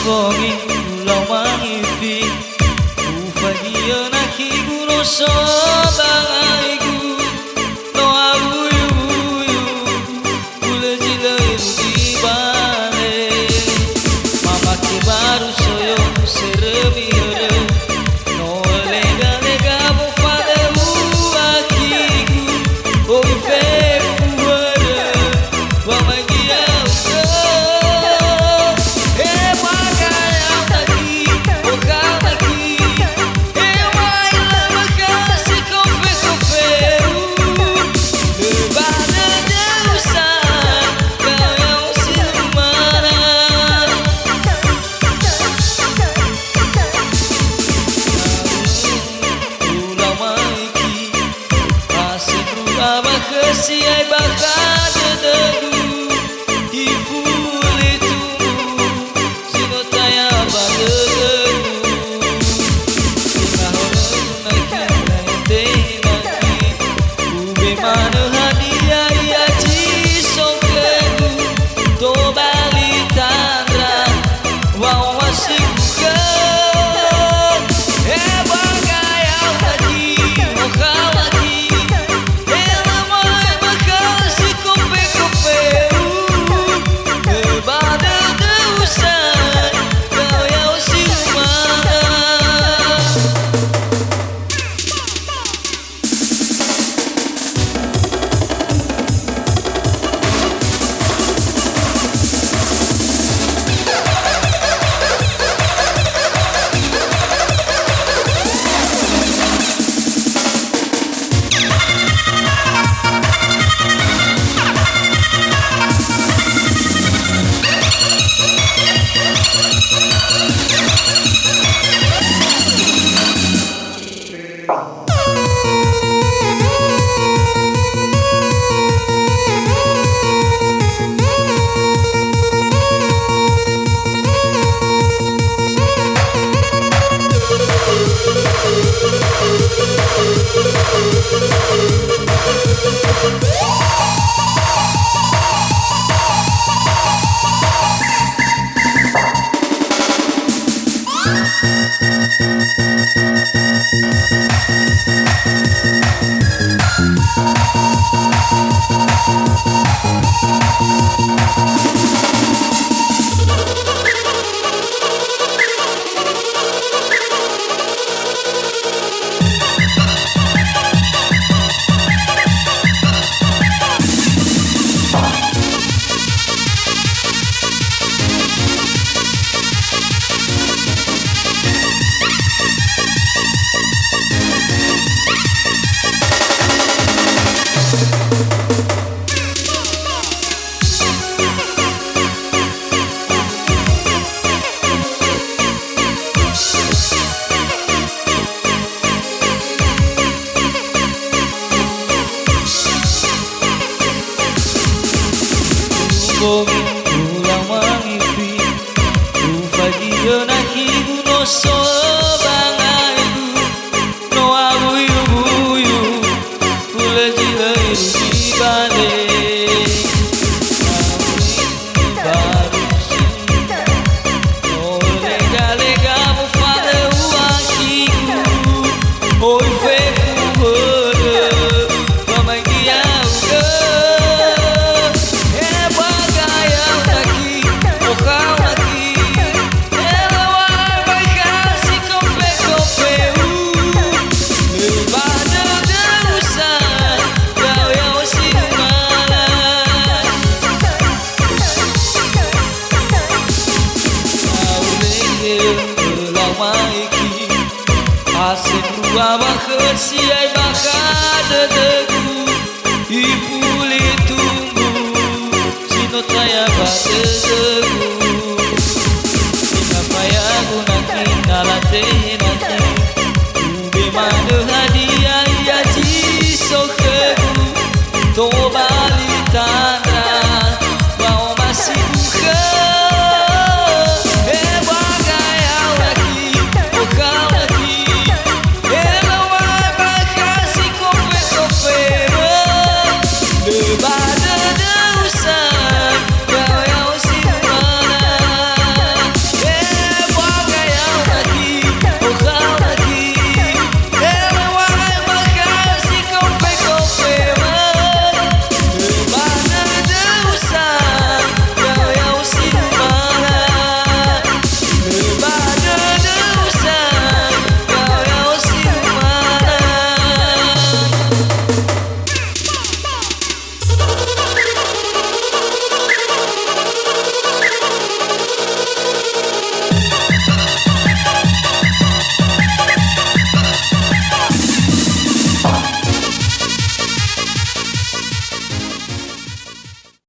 Fogi ulau mangifi Ufagia na kiguno so bangaigu No abuyu buyu Ule jila di bale Mama ke baru soyo seremi ere No lega lega mo fade uakigu Oi fe fuere Wa magia si ai bacana dagu e fulitu si no taya badagu na hora na kina teina ki ube mano hadia ia ti sokegu to bali tandra wa wasiku bagaya tadi mokawati Fogi ulau mangifi Ufagia na kiguno so bangaigu No abuyu buyu Ule jila di bale Baru sinta No lega lega mo fade uakigu Oi fe fuere Wa magia Abah si ai bacana dagu e fulitumbu si no taya badagu ina payagu na kinala te